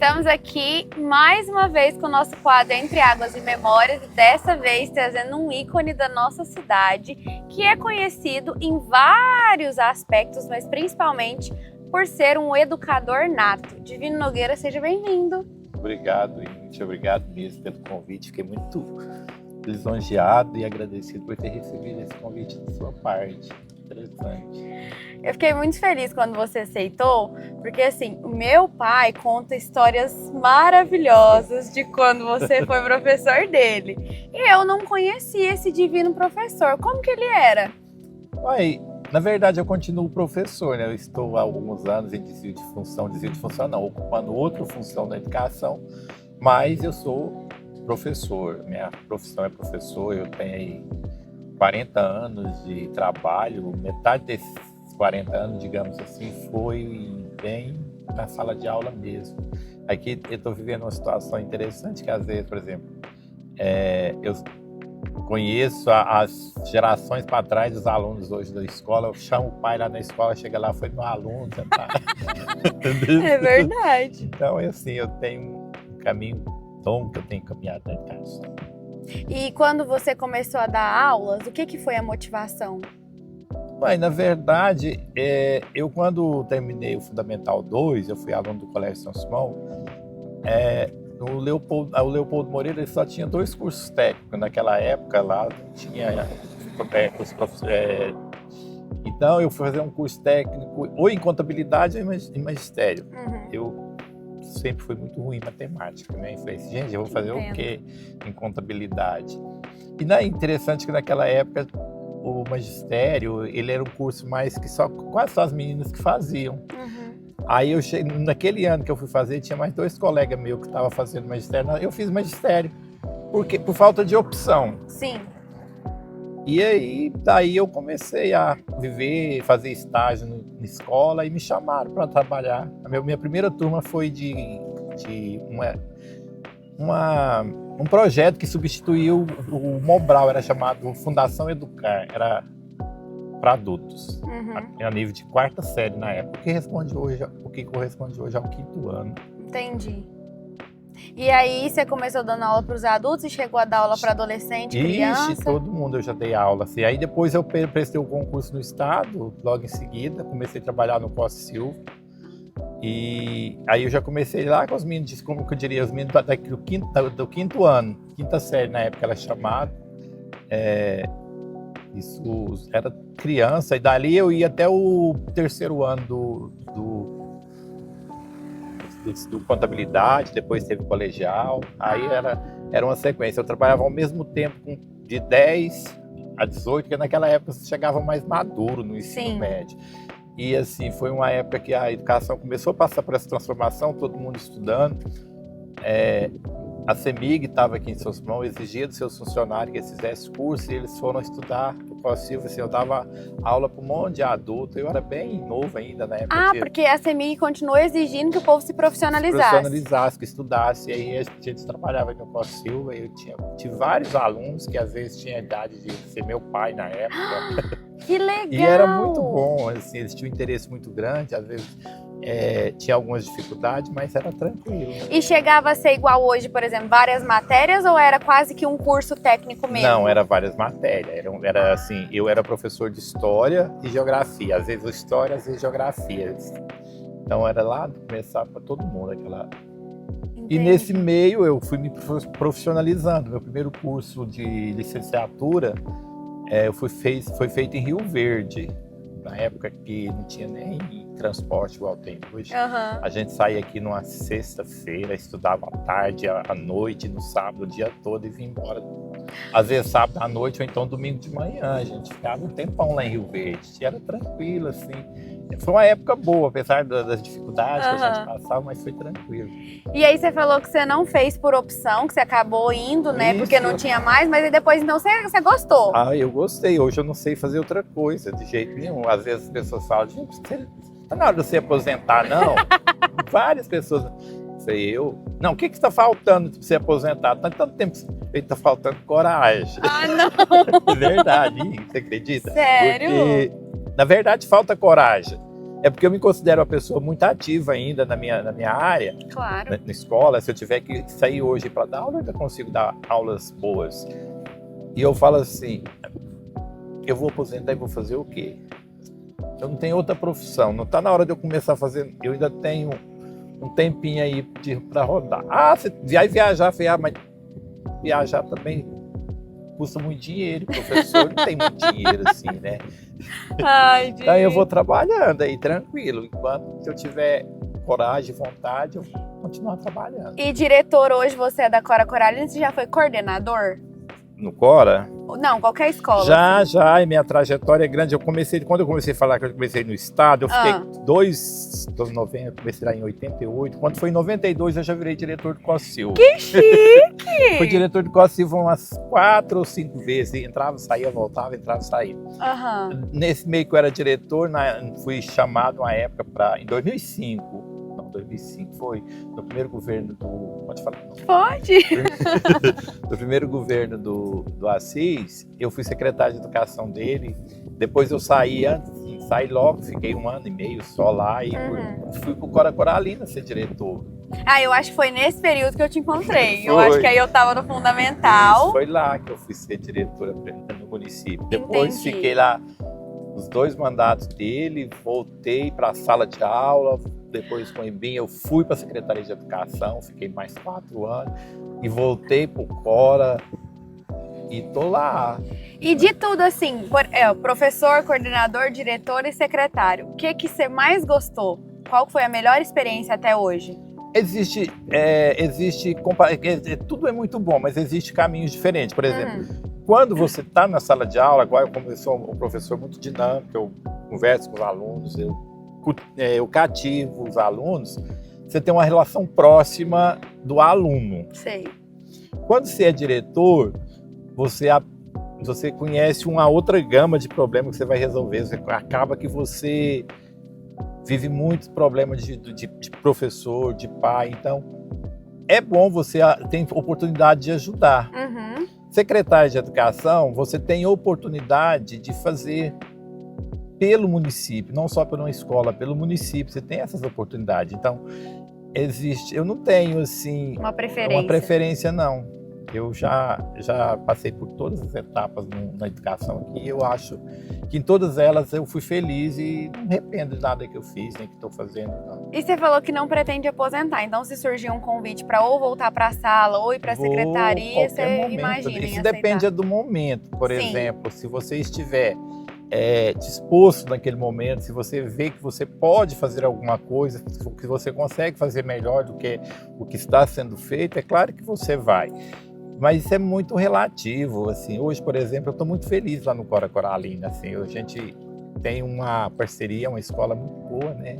Estamos aqui mais uma vez com o nosso quadro Entre Águas e Memórias e dessa vez trazendo um ícone da nossa cidade que é conhecido em vários aspectos, mas principalmente por ser um educador nato. Divino Nogueira, seja bem-vindo. Obrigado, muito obrigado mesmo pelo convite. Fiquei muito lisonjeado e agradecido por ter recebido esse convite da sua parte. Interessante. Eu fiquei muito feliz quando você aceitou, porque assim, o meu pai conta histórias maravilhosas de quando você foi professor dele. E eu não conhecia esse divino professor. Como que ele era? Uai, na verdade eu continuo professor, né? Eu estou há alguns anos em desvio de função não, ocupando outra função da educação, mas eu sou professor. Minha profissão é professor, eu tenho aí 40 anos de trabalho, metade desses 40 anos, digamos assim, foi bem na sala de aula mesmo. Aqui eu estou vivendo uma situação interessante que às vezes, por exemplo, eu conheço as gerações para trás dos alunos hoje da escola, eu chamo o pai lá na escola, chega lá, foi meu aluno, tá? É verdade. Então, assim, eu tenho um caminho longo que eu tenho caminhado na educação. E quando você começou a dar aulas, o que foi a motivação? Mas, na verdade, eu quando terminei o Fundamental 2, eu fui aluno do Colégio São Simão, o Leopoldo Moreira ele só tinha 2 cursos técnicos. Naquela época lá tinha os professores. Então eu fui fazer um curso técnico ou em contabilidade ou em magistério. Uhum. Eu sempre fui muito ruim em matemática, né? Eu falei, gente, eu vou fazer o quê em contabilidade? E é interessante que naquela época o magistério, ele era um curso mais que quase só as meninas que faziam. Uhum. Aí naquele ano que eu fui fazer, tinha mais 2 colegas meus que estavam fazendo magistério. Eu fiz magistério, por falta de opção. Sim. E aí, daí eu comecei a fazer estágio na escola e me chamaram para trabalhar. Minha primeira turma foi de um projeto que substituiu o Mobral, era chamado Fundação Educar, era para adultos, a nível de 4ª série na época, o que corresponde hoje ao 5º ano. Entendi. E aí você começou dando aula para os adultos e chegou a dar aula para adolescente, criança? Ixi, todo mundo eu já dei aula. Assim. Aí depois eu prestei o concurso no estado, logo em seguida, comecei a trabalhar no Costa Silva. E aí eu já comecei lá com os meninos, como que eu diria, os meninos do 5º ano, 5ª série na época era chamado. Isso era criança, e dali eu ia até o 3º ano do contabilidade, depois teve colegial, aí era uma sequência. Eu trabalhava ao mesmo tempo de 10 a 18, porque naquela época você chegava mais maduro no ensino médio. E assim, foi uma época que a educação começou a passar por essa transformação, todo mundo estudando. A CEMIG estava aqui em São Simão, exigia dos seus funcionários que eles fizessem curso, e eles foram estudar no Costa assim, eu dava aula para um monte de adulto, eu era bem novo ainda na época. Porque a CEMIG continuou exigindo que o povo se profissionalizasse. Que estudasse, e aí a gente trabalhava no Costa Silva, e eu tive vários alunos que às vezes tinham a idade de ser meu pai na época. Que legal! E era muito bom, assim, eles tinham um interesse muito grande, às vezes tinha algumas dificuldades, mas era tranquilo. E chegava a ser igual hoje, por exemplo, várias matérias ou era quase que um curso técnico mesmo? Não, era várias matérias. Era assim, eu era professor de História e Geografia, às vezes História, às vezes Geografia. Então era lá começar para todo mundo aquela. Entendi. E nesse meio eu fui me profissionalizando. Meu primeiro curso de licenciatura foi feito em Rio Verde, na época que não tinha nem transporte igual tem hoje. A gente saía aqui numa sexta-feira, estudava à tarde, à noite, no sábado, o dia todo e vinha embora. Às vezes sábado à noite ou então domingo de manhã. A gente ficava um tempão lá em Rio Verde. E era tranquilo, assim. Foi uma época boa, apesar das dificuldades que a gente passava, mas foi tranquilo. E aí você falou que você não fez por opção, que você acabou indo, né? Isso. Porque não tinha mais, mas depois então você gostou. Eu gostei. Hoje eu não sei fazer outra coisa, de jeito nenhum. Às vezes as pessoas falam, gente, você tá na hora de você aposentar, não? Várias pessoas. Não, o que está faltando para você aposentar? Tá tanto tempo que tá faltando coragem. Não! É verdade, você acredita? Sério? Porque, na verdade, falta coragem. É porque eu me considero uma pessoa muito ativa ainda na minha área, Claro. na escola. Se eu tiver que sair hoje para dar aula, eu ainda consigo dar aulas boas. E eu falo assim, eu vou aposentar e vou fazer o quê? Eu não tenho outra profissão, não está na hora de eu começar a fazer, eu ainda tenho um tempinho aí para rodar. Ah, você vai viajar, mas viajar também custa muito dinheiro, professor não tem muito dinheiro assim, né? Ai, Então eu vou trabalhando aí, tranquilo, enquanto eu tiver coragem, vontade, eu vou continuar trabalhando. E diretor, hoje você é da Cora Coralina, você já foi coordenador? No Cora? Não, qualquer escola. Já, e minha trajetória é grande. Quando eu comecei a falar que eu comecei no estado, eu fiquei 90, comecei lá em 88. Quando foi em 92, eu já virei diretor do COSIL. Que chique! Fui diretor do COSIL umas 4 ou 5 vezes. Entrava, saía, voltava, entrava, saía. Nesse meio que eu era diretor, fui chamado uma época em 2005. Não, 2005 foi no primeiro governo do... Pode falar? Não. Pode! No primeiro governo do Assis, eu fui secretário de educação dele. Depois eu saí logo, fiquei 1 ano e meio só lá e fui pro Cora Coralina ser diretor. Ah, eu acho que foi nesse período que eu te encontrei. Eu acho que aí eu tava no fundamental. Isso, foi lá que eu fui ser diretora no município. Depois fiquei lá os 2 mandatos dele, voltei para a sala de aula. Depois com o Embim eu fui para a Secretaria de Educação, fiquei mais 4 anos e voltei para o Cora e tô lá. E de tudo assim, professor, coordenador, diretor e secretário, o que você mais gostou? Qual foi a melhor experiência até hoje? Tudo é muito bom, mas existe caminhos diferentes. Por exemplo, quando você está na sala de aula, agora como eu sou um professor muito dinâmico, eu converso com os alunos, eu cativo os alunos, você tem uma relação próxima do aluno. Sei. Quando você é diretor, você conhece uma outra gama de problemas que você vai resolver. Acaba que você vive muitos problemas de professor, de pai. Então, é bom você ter oportunidade de ajudar. Secretário de Educação, você tem oportunidade de fazer pelo município, não só por uma escola, pelo município, você tem essas oportunidades. Então, eu não tenho, assim, uma preferência, não. Eu já passei por todas as etapas na educação aqui e eu acho que em todas elas eu fui feliz e não me arrependo de nada que eu fiz, nem que estou fazendo, não. E você falou que não pretende aposentar, então se surgir um convite para ou voltar para a sala ou ir para a secretaria, você imagina. Isso depende do momento. Por exemplo, se você estiver disposto naquele momento, se você vê que você pode fazer alguma coisa, que você consegue fazer melhor do que o que está sendo feito, é claro que você vai. Mas isso é muito relativo, assim. Hoje, por exemplo, eu estou muito feliz lá no Cora Coralina, assim. A gente tem uma parceria, uma escola muito boa, né?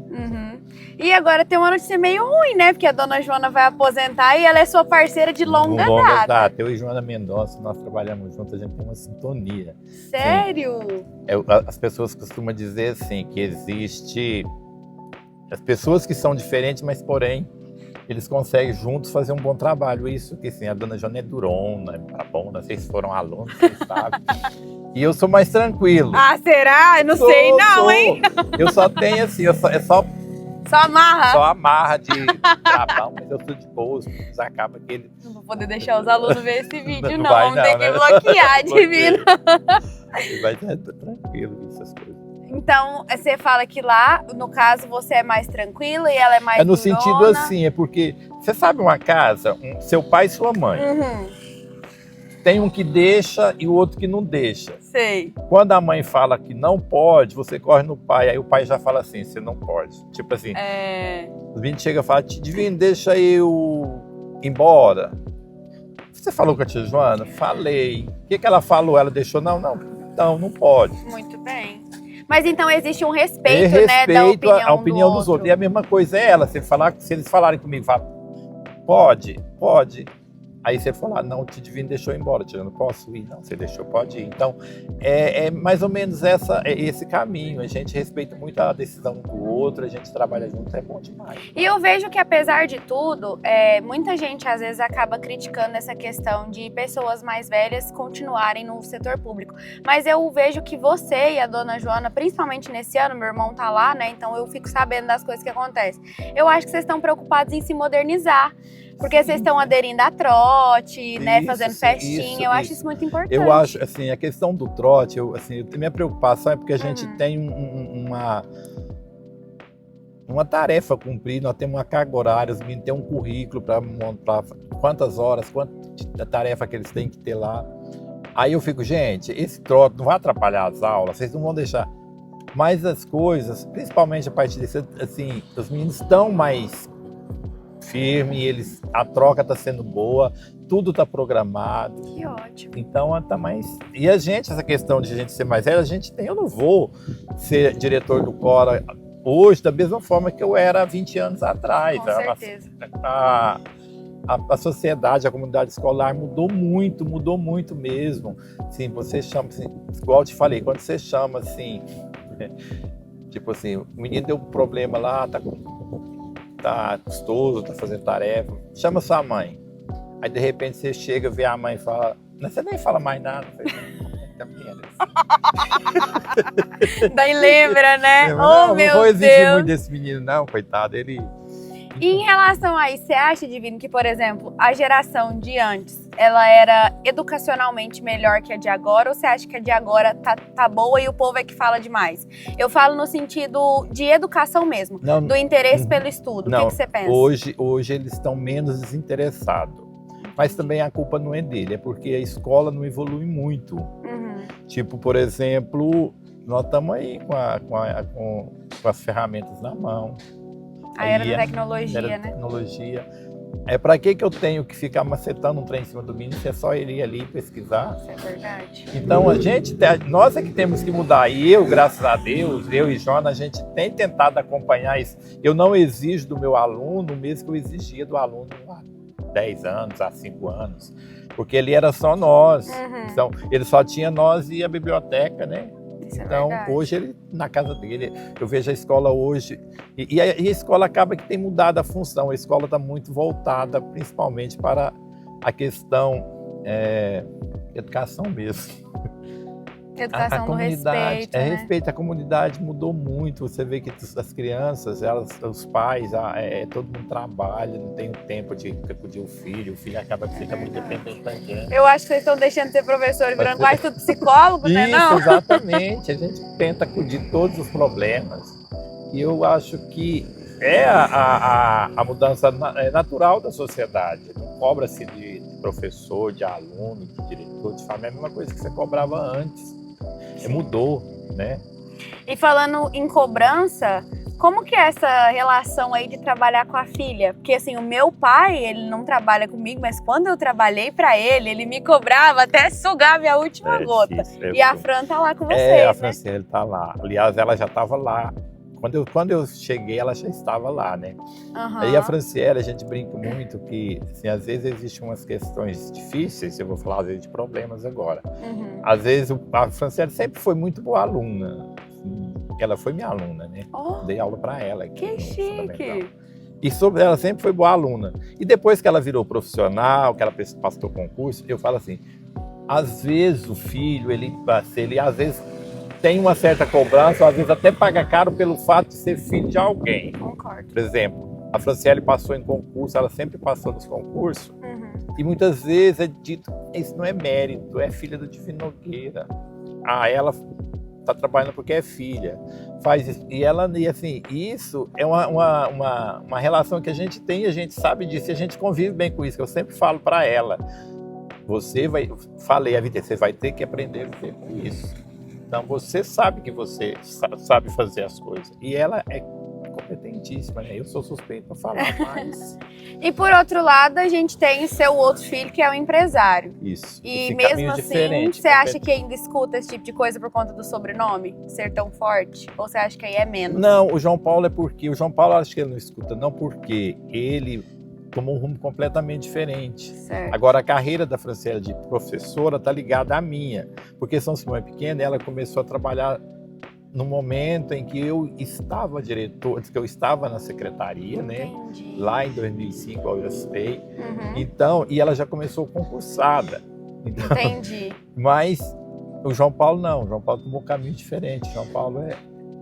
E agora tem uma notícia meio ruim, né? Porque a dona Joana vai aposentar e ela é sua parceira de longa data. Eu e Joana Mendonça, nós trabalhamos juntos, a gente tem uma sintonia. Sério? As pessoas costumam dizer assim, que existe as pessoas que são diferentes, mas porém eles conseguem juntos fazer um bom trabalho. Isso que assim, a dona Joana é durona, tá bom, não sei se foram alunos, vocês sabem. E eu sou mais tranquilo. Ah, será? Eu não sei não, hein? Eu só tenho assim, Só amarra? Só amarra de bom, mas eu sou de boa, mas acaba que ele... Não vou poder deixar os alunos ver esse vídeo, não. Vamos ter que bloquear, divino. Vai estar tranquilo essas coisas. Então, você fala que lá, no caso, você é mais tranquila e ela é mais no durona. Sentido assim, é porque, você sabe uma casa, seu pai e sua mãe, tem um que deixa e o outro que não deixa. Sei. Quando a mãe fala que não pode, você corre no pai, aí o pai já fala assim, você não pode. Tipo assim, os meninos chegam e falam, Divino, deixa eu ir embora. Você falou com a tia Joana? Falei. O que ela falou? Ela deixou? Não, não pode. Muito bem. Mas então existe um respeito, né, da opinião, a opinião dos outros. E a mesma coisa é ela. Se eles falarem comigo, fala, pode. Aí você fala, não, o tio Divino deixou eu embora, eu não posso ir, não, você deixou, pode ir. Então, é mais ou menos esse caminho, a gente respeita muito a decisão do outro, a gente trabalha junto, é bom demais. E eu vejo que, apesar de tudo, muita gente às vezes acaba criticando essa questão de pessoas mais velhas continuarem no setor público. Mas eu vejo que você e a dona Joana, principalmente nesse ano, meu irmão tá lá, né? Então eu fico sabendo das coisas que acontecem. Eu acho que vocês estão preocupados em se modernizar. Porque vocês estão aderindo a trote, né, fazendo festinha, eu acho isso muito importante. Eu acho, assim, a questão do trote, minha preocupação é porque a gente tem uma tarefa a cumprir, nós temos uma carga horária, os meninos têm um currículo para montar quantas horas, quanta tarefa que eles têm que ter lá. Aí eu fico, gente, esse trote não vai atrapalhar as aulas, vocês não vão deixar. Mas as coisas, principalmente a partir desse, assim, os meninos estão mais firme, a troca está sendo boa, tudo está programado. Que ótimo. Então tá mais. E a gente, essa questão de a gente ser mais velho, eu não vou ser diretor do Cora hoje da mesma forma que eu era há 20 anos atrás. Com certeza. A sociedade, a comunidade escolar mudou muito mesmo. Assim, você chama, assim, igual eu te falei, quando você chama assim, tipo assim, o menino deu um problema lá, tá custoso, tá fazendo tarefa, chama sua mãe. Aí de repente você chega, vê a mãe e fala, você nem fala mais nada. Daí lembra, né? Não, meu não vou exigir Deus. muito desse menino não, coitado, ele... E em relação a isso, você acha, Divino, que, por exemplo, a geração de antes, ela era educacionalmente melhor que a de agora, ou você acha que a de agora tá boa e o povo é que fala demais? Eu falo no sentido de educação mesmo, do interesse pelo estudo. Não, o que você pensa? Hoje eles estão menos desinteressados. Mas também a culpa não é dele, é porque a escola não evolui muito. Tipo, por exemplo, nós estamos aí com as ferramentas na mão. A era da tecnologia, né? Tecnologia. Para que eu tenho que ficar macetando um trem em cima do menino se é só ele ir ali pesquisar? Isso é verdade. Então, nós é que temos que mudar. E eu, graças a Deus, eu e Jona, a gente tem tentado acompanhar isso. Eu não exijo do meu aluno o mesmo que eu exigia do aluno há 10 anos, há 5 anos. Porque ele era só nós. Então, ele só tinha nós e a biblioteca, né? Então, hoje ele, na casa dele, eu vejo a escola hoje, e a escola acaba que tem mudado a função, a escola está muito voltada principalmente para a questão educação mesmo. Educação do respeito, né? Respeito, a comunidade mudou muito, você vê que as crianças, os pais, todo mundo trabalha, não tem o tempo de acudir o filho acaba que fica muito dependente da gente. Eu acho que vocês estão deixando de ser professor e virando quase tudo psicólogo, né? Isso, exatamente, a gente tenta acudir todos os problemas, e eu acho que a mudança natural da sociedade, não cobra-se de professor, de aluno, de diretor, de família, é a mesma coisa que você cobrava antes. Mudou, né? E falando em cobrança, como que é essa relação aí de trabalhar com a filha? Porque assim, o meu pai, ele não trabalha comigo, mas quando eu trabalhei pra ele me cobrava até sugar minha última gota. E a Fran tá lá com vocês, a Franciele tá lá. Aliás, ela já estava lá. Quando eu cheguei, ela já estava lá, né? Aí a Franciele, a gente brinca muito que, assim, às vezes existem umas questões difíceis, eu vou falar às vezes de problemas agora. Às vezes a Franciele sempre foi muito boa aluna. Assim, ela foi minha aluna, né? Dei aula para ela aqui. Que chique! E ela sempre foi boa aluna. E depois que ela virou profissional, que ela passou concurso, eu falo assim, às vezes o filho, ele às vezes tem uma certa cobrança, ou às vezes até paga caro pelo fato de ser filho de alguém. Concordo. Por exemplo, a Franciele passou em concurso, ela sempre passou nos concursos, e muitas vezes é dito, isso não é mérito, é filha do Divino Nogueira. Ela está trabalhando porque é filha. Faz isso. E assim, isso é uma relação que a gente tem, e a gente sabe disso, e a gente convive bem com isso, que eu sempre falo para ela. Você vai ter que aprender a viver com isso. Então, você sabe que você sabe fazer as coisas. E ela é competentíssima, né? Eu sou suspeito para falar mais. E por outro lado, a gente tem o seu outro filho, que é o empresário. Isso. E mesmo assim, você acha que ainda escuta esse tipo de coisa por conta do sobrenome? Ser tão forte? Ou você acha que aí é menos? Não, o João Paulo é porque... O João Paulo, acho que ele não escuta, não porque ele tomou um rumo completamente diferente. Certo. Agora, a carreira da Franciele de professora está ligada à minha, porque São Simão é pequena, ela começou a trabalhar no momento em que eu estava diretor, que eu estava na secretaria, né? Entendi. Lá em 2005, eu estudei. Uhum. Então, e ela já começou concursada. Então, Entendi. mas o João Paulo não, o João Paulo tomou um caminho diferente. O João Paulo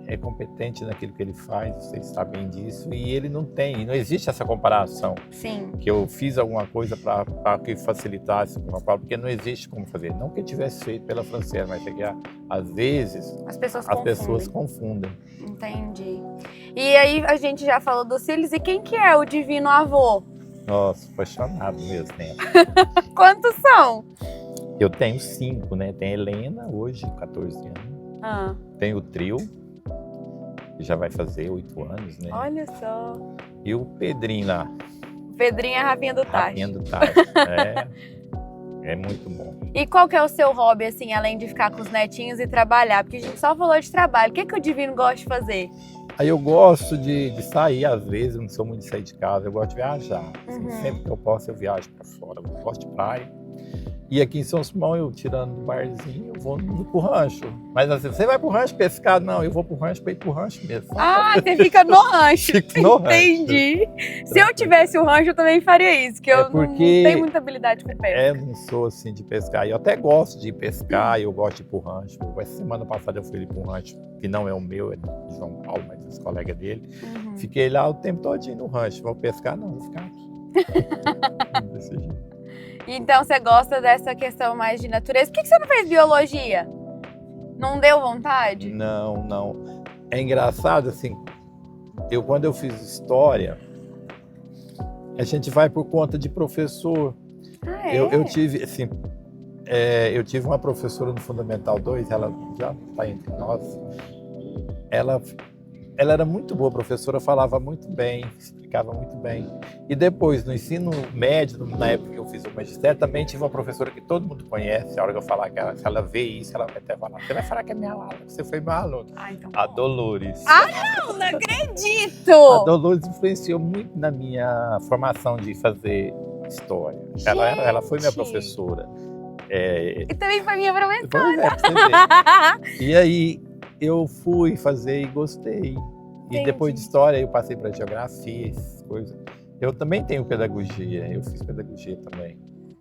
é competente naquilo que ele faz, vocês sabem disso, e ele não existe essa comparação. Sim. Que eu fiz alguma coisa para que facilitasse o João Paulo, porque não existe como fazer. Não que eu tivesse feito pela Franciele, mas é que às vezes As pessoas confundem. Entendi. E aí a gente já falou dos filhos, e quem que é o divino avô? Nossa, apaixonado mesmo, né? Quantos são? Eu tenho 5, né? Tem a Helena, hoje, 14 anos. Tem o Trio, que já vai fazer 8 anos, né? Olha só. E o Pedrinho lá. Pedrinho é a Rafinha do Tacho. Rafinha do Tacho. É muito bom. E qual que é o seu hobby, assim, além de ficar com os netinhos e trabalhar? Porque a gente só falou de trabalho. O que o divino gosta de fazer? Aí eu gosto de sair, às vezes, eu não sou muito de sair de casa, eu gosto de viajar. Assim, sempre que eu posso, eu viajo para fora. Eu gosto de praia. E aqui em São Simão, eu tirando do barzinho, eu vou pro rancho. Mas assim, você vai pro rancho pescar? Não, eu vou pro rancho para ir pro rancho mesmo. Ah, você fica no rancho. Fico no rancho. Entendi. Se eu tivesse o rancho, eu também faria isso, que eu não tenho muita habilidade com pesca. Eu não sou assim de pescar. Eu até gosto de pescar, eu gosto de ir pro rancho. Essa semana passada eu fui ali pro rancho, que não é o meu, é do João Paulo, mas dos colegas dele. Fiquei lá o tempo todinho no rancho. Vou pescar? Não, vou ficar aqui. Desse jeito. Então você gosta dessa questão mais de natureza. Por que você não fez biologia? Não deu vontade? Não. É engraçado, assim, quando eu fiz história, a gente vai por conta de professor. Ah, é? Eu tive, assim, eu tive uma professora no Fundamental 2, ela já está entre nós. Ela era muito boa professora, falava muito bem, explicava muito bem. E depois, no ensino médio, na época que eu fiz o magistério, também tive uma professora que todo mundo conhece. A hora que eu falar que se ela vê isso, ela vai até falar: você vai falar que é minha aluna, você foi meu aluno. Então A Dolores. Não acredito! A Dolores influenciou muito na minha formação de fazer história. Ela foi minha professora. E também foi minha professora. Pois é, pra você ver. E aí, eu fui fazer e gostei. E depois de história eu passei para geografia, essas coisas. Eu também tenho pedagogia, eu fiz pedagogia também.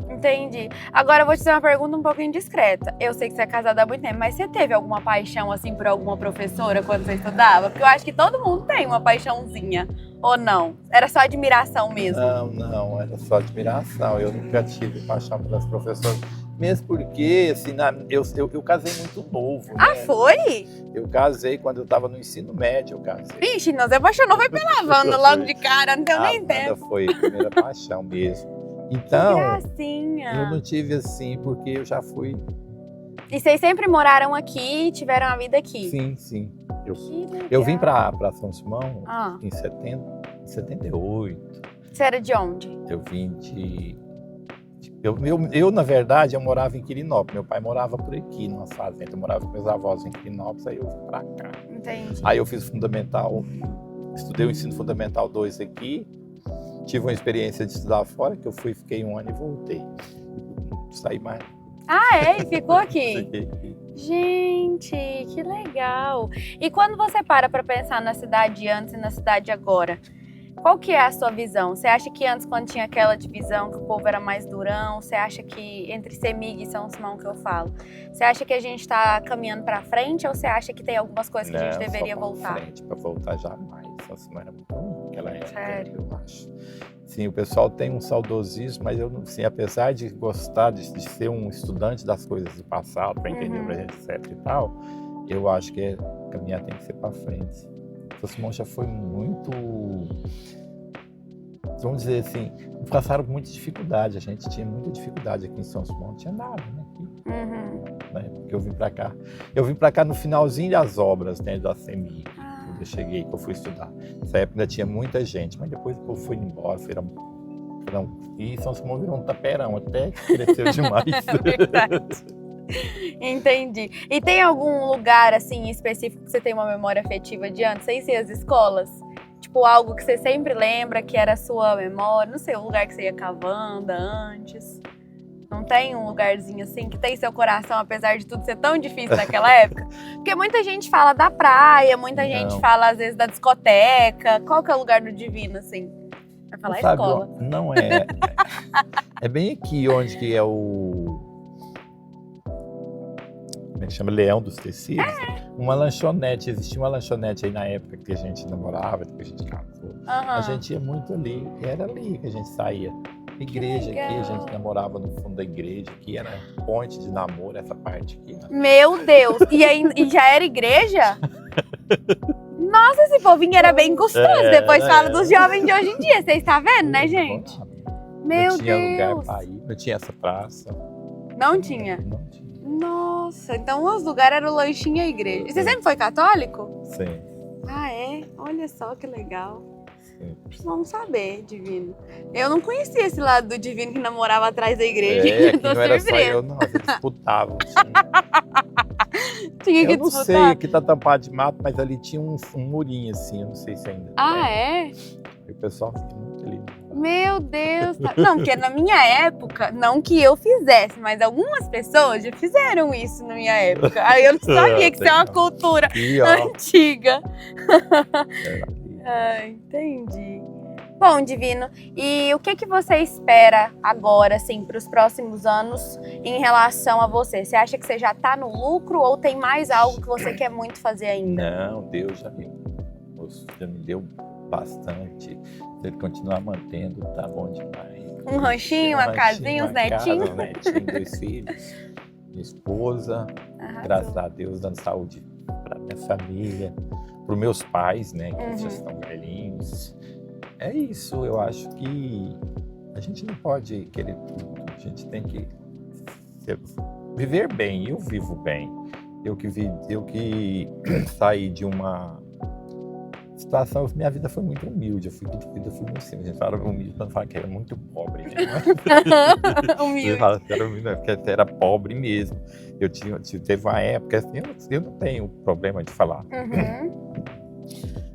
Entendi. Agora eu vou te fazer uma pergunta um pouco indiscreta. Eu sei que você é casada há muito tempo, mas você teve alguma paixão assim por alguma professora quando você estudava? Porque eu acho que todo mundo tem uma paixãozinha, ou não? Era só admiração mesmo? Não, era só admiração. Eu nunca tive paixão pelas professoras. Mesmo porque, assim, eu casei muito novo, né? Ah, foi? Eu casei quando eu estava no ensino médio, eu casei. Vixe, não, você apaixonou, foi pela Wanda logo de cara, não deu nem tempo. Foi a primeira paixão mesmo. Então, que gracinha. Eu não tive assim, porque eu já fui... E vocês sempre moraram aqui e tiveram a vida aqui? Sim. Eu vim para São Simão em 78. Você era de onde? Eu vim de... Eu, na verdade, eu morava em Quirinópolis. Meu pai morava por aqui, numa fazenda. Eu morava com meus avós em Quirinópolis, aí eu vim pra cá. Entendi. Aí eu fiz estudei o ensino fundamental 2 aqui. Tive uma experiência de estudar fora, que eu fiquei 1 ano e voltei. Não saí mais. Ah, é? E ficou aqui? Fiquei aqui. Gente, que legal. E quando você para pensar na cidade antes e na cidade agora, qual que é a sua visão? Você acha que antes, quando tinha aquela divisão, que o povo era mais durão, você acha que, entre Semig e São Simão que eu falo, você acha que a gente está caminhando para frente ou você acha que tem algumas coisas que a gente deveria voltar? Para voltar jamais. São Simão era muito ruim, aquela época, sério? Eu acho. Sim, o pessoal tem um saudosismo, mas eu não, assim, apesar de gostar de ser um estudante das coisas do passado, para entender o presente, etc e tal, eu acho que caminhar tem que ser para frente. São Simão já foi muito, vamos dizer assim, passaram por muita dificuldade. A gente tinha muita dificuldade aqui em São Simão, não tinha nada, né? Porque eu vim para cá no finalzinho das obras, né, da CEMIG. Quando eu cheguei, que eu fui estudar. Nessa época ainda tinha muita gente, mas depois o povo foi embora, e São Simão virou um taperão, até que cresceu demais. Verdade. Entendi. E tem algum lugar assim específico que você tem uma memória afetiva de antes, sem ser as escolas? Tipo tipo, algo que você sempre lembra, que era a sua memória? Não sei, o lugar que você ia cavando antes. Não tem um lugarzinho assim que tem seu coração, apesar de tudo ser tão difícil naquela época? Porque muita gente fala da praia, muita gente fala às vezes da discoteca. Qual que é o lugar do divino, assim? Vai falar Sabe, escola. não é. É bem aqui onde que é o... Como é que chama? Leão dos Tecidos. Uma lanchonete. Existia uma lanchonete aí na época que a gente namorava, depois a gente casou. A gente ia muito ali. Era ali que a gente saía. Igreja aqui, a gente namorava no fundo da igreja, que era ponte de namoro, essa parte aqui. Né? Meu Deus! E já era igreja? Nossa, esse povinho era bem gostoso. Depois fala dos jovens de hoje em dia. Vocês estão vendo, né, gente? Meu Deus! Não tinha lugar pra ir, não tinha essa praça. Não tinha? Não tinha. Nossa, então os lugares eram lanchinho e a igreja. E você sempre foi católico? Sim. Ah, é? Olha só que legal. Sim. Vamos saber, Divino. Eu não conhecia esse lado do Divino que namorava atrás da igreja. É, não era só eu, não. Eles disputavam. Tinha que eu não disputar. sei, aqui tá tampado de mato, mas ali tinha um murinho assim, eu não sei se ainda. Ah, é? E o pessoal fica muito ali. Meu Deus. Não, porque na minha época, não que eu fizesse, mas algumas pessoas já fizeram isso na minha época. Aí eu não sabia que isso é uma cultura antiga. Ah, entendi. Bom, Divino, e o que você espera agora, assim, para os próximos anos em relação a você? Você acha que você já está no lucro ou tem mais algo que você quer muito fazer ainda? Não, Deus já me deu bastante. Se ele continuar mantendo, tá bom demais. Um ranchinho, uma casinha, uns netinhos? Um netinho, 2 filhos, minha esposa. Graças a Deus, dando saúde para minha família, para os meus pais, né, que já estão velhinhos. É isso, eu acho que a gente não pode querer tudo, a gente tem que viver bem. Eu vivo bem. Eu que saí de uma situação, minha vida foi muito humilde, eu fui muito simples. A gente fala humilde para não falar que era muito pobre, né? Humilde. Fala que era humilde, porque era pobre mesmo. Teve uma época, assim, eu não tenho problema de falar.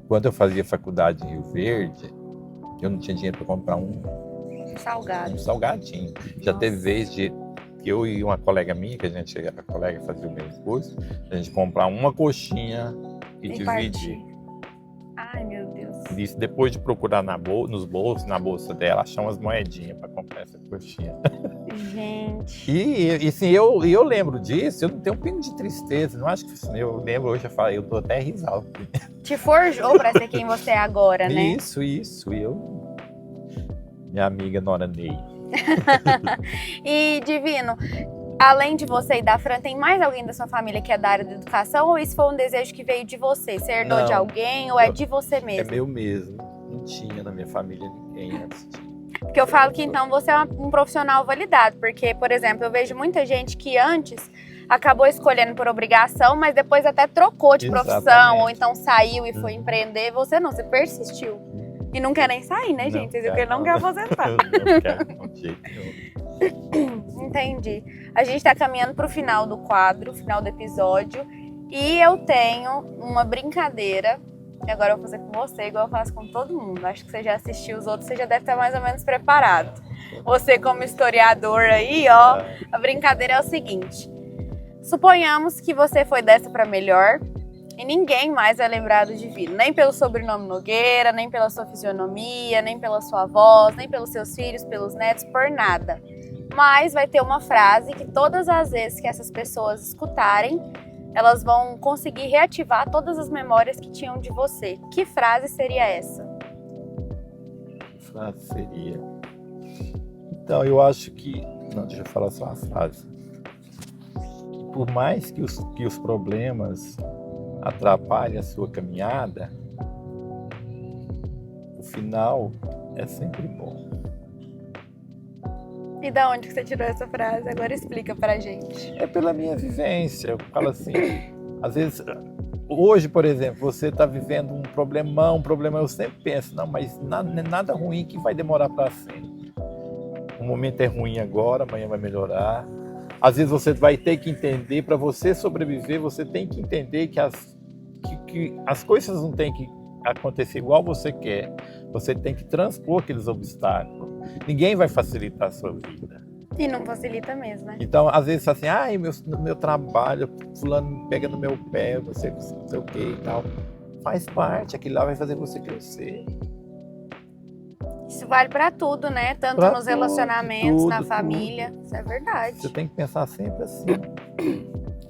Quando eu fazia faculdade em Rio Verde, eu não tinha dinheiro para comprar um salgadinho. Já teve vez de eu e uma colega minha, que a colega fazia o mesmo curso, a gente comprar uma coxinha e dividir. Ai, meu Deus. Isso depois de procurar nos bolsos, na bolsa dela, achar umas moedinhas para comprar essa coxinha. Gente. E assim, eu lembro disso, eu não tenho um pingo de tristeza, não acho que eu lembro hoje, eu tô até risado. Te forjou para ser quem você é agora, né? Isso, minha amiga Nora Ney. E, Divino, além de você e da Fran, tem mais alguém da sua família que é da área da educação? Ou isso foi um desejo que veio de você? Você herdou de alguém ou é de você mesmo? É meu mesmo. Não tinha na minha família ninguém antes de... Porque eu falo que então você é um profissional validado. Porque, por exemplo, eu vejo muita gente que antes acabou escolhendo por obrigação, mas depois até trocou de profissão, ou então saiu e foi empreender. Você não, você persistiu. E não quer nem sair, né, gente? Vocês viram que ele não quer aposentar. Não quero, de jeito nenhum. Entendi. A gente tá caminhando pro final do quadro, final do episódio. E eu tenho uma brincadeira. E agora eu vou fazer com você, igual eu faço com todo mundo. Acho que você já assistiu os outros, você já deve estar mais ou menos preparado. Você como historiador aí, ó. A brincadeira é o seguinte. Suponhamos que você foi dessa pra melhor. E ninguém mais vai lembrar do Divino, nem pelo sobrenome Nogueira, nem pela sua fisionomia, nem pela sua voz, nem pelos seus filhos, pelos netos, por nada. Mas vai ter uma frase que todas as vezes que essas pessoas escutarem, elas vão conseguir reativar todas as memórias que tinham de você. Que frase seria essa? Que frase seria? Então, eu acho que... Não, deixa eu falar só uma frase. Por mais que os problemas atrapalhe a sua caminhada, o final é sempre bom. E da onde que você tirou essa frase? Agora explica pra gente. É pela minha vivência. Eu falo assim, às vezes, hoje, por exemplo, você está vivendo um problema, eu sempre penso, não, mas nada ruim que vai demorar para sempre. O momento é ruim agora, amanhã vai melhorar. Às vezes você vai ter que entender, para você sobreviver, você tem que entender que as coisas não têm que acontecer igual você quer, você tem que transpor aqueles obstáculos. Ninguém vai facilitar a sua vida. E não facilita mesmo, né? Então, às vezes, assim, no meu trabalho, fulano pega no meu pé, você não sei o que e tal. Faz parte, aquilo lá vai fazer você crescer. Isso vale pra tudo, né? Tanto Pra nos relacionamentos, tudo, na tudo. família. Isso é verdade. Você tem que pensar sempre assim.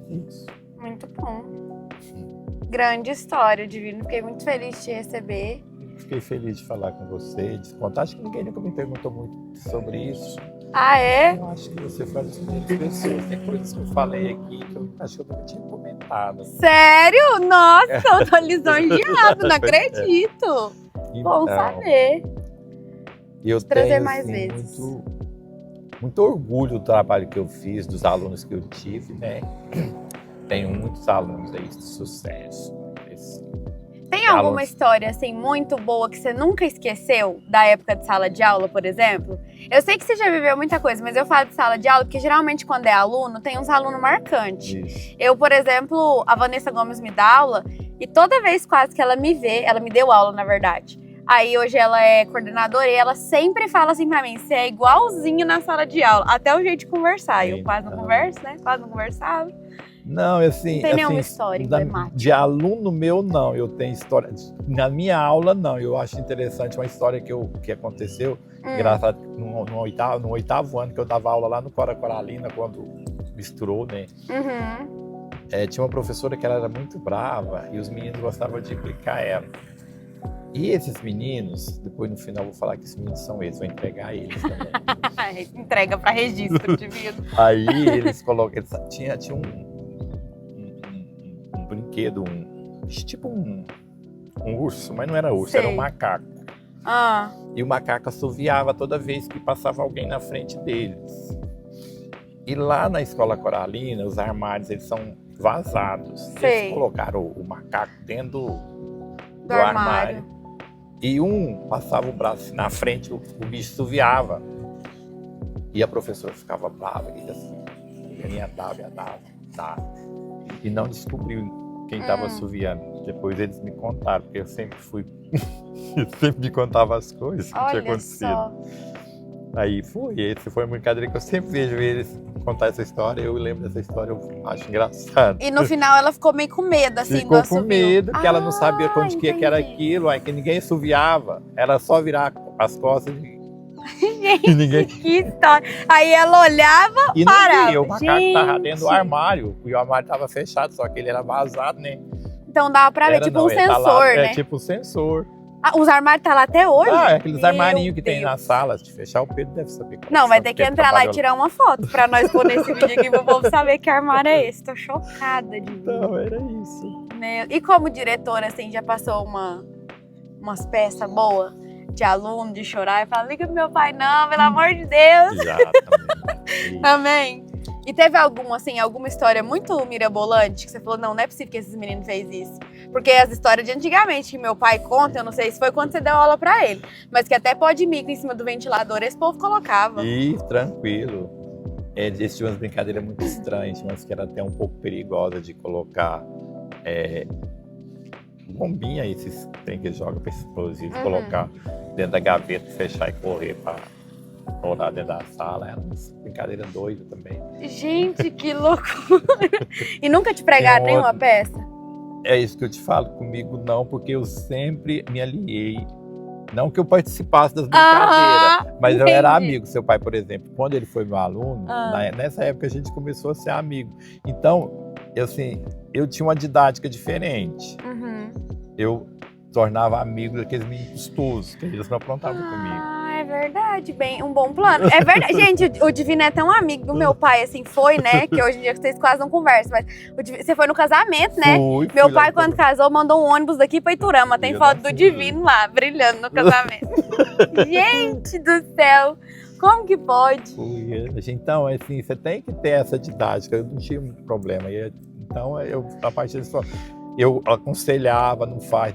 Isso. Muito bom. Grande história, Divino. Fiquei muito feliz de te receber. Fiquei feliz de falar com você, de contar. Acho que ninguém nunca me perguntou muito sobre isso. Ah, é? Eu acho que você foi das primeiras pessoas. Tem coisas que eu falei aqui que eu acho que eu nunca tinha comentado. Sério? Nossa, eu tô lisonjeado, não acredito. Bom saber. E eu Trazer tenho mais assim, vezes. muito orgulho do trabalho que eu fiz, dos alunos que eu tive, né? Tenho muitos alunos aí de sucesso. Tem alguma história assim muito boa que você nunca esqueceu da época de sala de aula, por exemplo? Eu sei que você já viveu muita coisa, mas eu falo de sala de aula porque geralmente quando é aluno, tem uns alunos marcantes. Isso. Eu, por exemplo, a Vanessa Gomes me dá aula e toda vez quase que ela me vê, ela me deu aula na verdade. Aí hoje ela é coordenadora e ela sempre fala assim pra mim, você é igualzinho na sala de aula, até o jeito de conversar. Eu quase não converso, né? Quase não conversava. Não, assim... Não tem nenhuma história emblemática. De aluno meu, não. Eu tenho história... Na minha aula, não. Eu acho interessante uma história que aconteceu. Engraçado, no oitavo ano que eu dava aula lá no Cora Coralina, quando misturou, né? Uhum. Tinha uma professora que ela era muito brava e os meninos gostavam de implicar ela. E esses meninos, depois no final eu vou falar que esses meninos são eles, vou entregar eles também. Entrega para registro, Divino. Aí eles colocam... Tinha um brinquedo, tipo um urso, mas não era urso, Sei. era um macaco. E o macaco assoviava toda vez que passava alguém na frente deles. E lá na escola coralina, os armários eles são vazados. Sei. Eles colocaram o macaco dentro do armário. E um passava o braço na frente, o bicho assoviava. E a professora ficava brava, e assim, ia dar. E não descobriu quem estava assoviando. Depois eles me contaram, porque eu sempre fui... eu sempre me contava as coisas que tinha acontecido. Só. Aí essa foi uma brincadeira que eu sempre vejo eles contar essa história. Eu lembro dessa história, eu acho engraçado. E no final ela ficou meio com medo, assim, Ficou do com assovio. medo, que ela não sabia onde que era entendi. aquilo, aí que ninguém assoviava. Era só virar as costas e Gente, ninguém... que história. Aí ela olhava, E não parava. via, o macaco estava dentro do Gente. armário. E o armário estava fechado, só que ele era vazado, né? Então dava pra ver, Era, tipo não, um ele tá sensor, lá, né? É tipo um sensor. Os armários tá lá até hoje? Aqueles Meu armarinhos que tem Deus. nas salas. De fechar o Pedro deve saber. Não, vai ter que entrar lá e tirar uma foto pra nós pôr nesse vídeo aqui pro povo saber que armário é esse. Tô chocada de ver. Então, era isso. E como diretora, assim, já passou umas peças boas de aluno, de chorar e falar, liga pro meu pai não, pelo amor de Deus. Já, também. Amém. E teve alguma história muito mirabolante que você falou, não é possível que esses meninos fez isso. Porque as histórias de antigamente que meu pai conta, eu não sei se foi quando você deu aula pra ele, mas que até pó de mico em cima do ventilador esse povo colocava. E tranquilo. Eles tinham umas brincadeiras muito estranhas, mas que era até um pouco perigosa de colocar bombinha, esses trem que joga para explosivo, colocar dentro da gaveta, fechar e correr para rodar dentro da sala. Era uma brincadeira doida também. Gente, que loucura! E nunca te pregaram nenhuma peça? É isso que eu te falo, comigo não, porque eu sempre me aliei. Não que eu participasse das brincadeiras, mas eu era amigo. Seu pai, por exemplo, quando ele foi meu aluno, nessa época a gente começou a ser amigo. Então, eu tinha uma didática diferente. Eu tornava amigo daqueles meninos custosos, que eles não aprontavam comigo. É verdade, um bom plano. É verdade, gente, o Divino é tão amigo do meu pai, assim, foi, né? Que hoje em dia vocês quase não conversam, mas você foi no casamento, né? Meu pai, quando casou, mandou um ônibus daqui pra Iturama. Tem foto do Divino lá, brilhando no casamento. Gente do céu, como que pode? Então, assim, você tem que ter essa didática. Eu não tinha muito problema. Então, a partir disso, eu aconselhava, não faz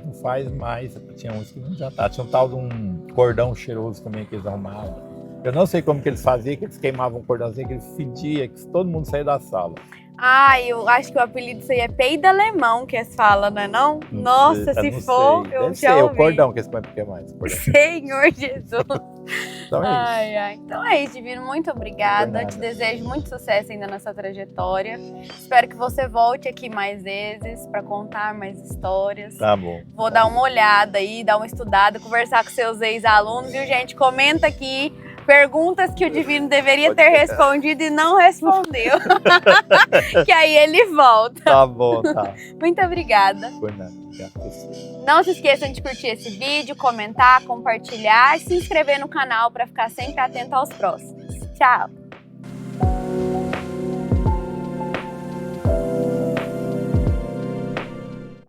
mais. Tinha uns que não adiantava. Tinha um tal de um cordão cheiroso também que eles arrumavam. Eu não sei como que eles faziam, que eles queimavam um cordãozinho, que ele fedia, que todo mundo saía da sala. Ah, eu acho que o apelido disso aí é peido alemão que eles falam, não é não? Nossa, se não for, sei. eu Deve já ser, ouvi. o cordão que eles põem porque é mais. Cordão. Senhor Jesus. Então é isso. Ai, ai. Então é isso, Divino. Muito obrigada. Por nada. Te desejo muito sucesso ainda na sua trajetória. Espero que você volte aqui mais vezes para contar mais histórias. Tá bom. Vou dar uma olhada aí, dar uma estudada, conversar com seus ex-alunos, viu, gente? Comenta aqui perguntas que o Divino deveria ter respondido e não respondeu. Que aí ele volta. Tá bom, tá. Muito obrigada. Por nada. Obrigado a você. Não se esqueçam de curtir esse vídeo, comentar, compartilhar e se inscrever no canal para ficar sempre atento aos próximos. Tchau!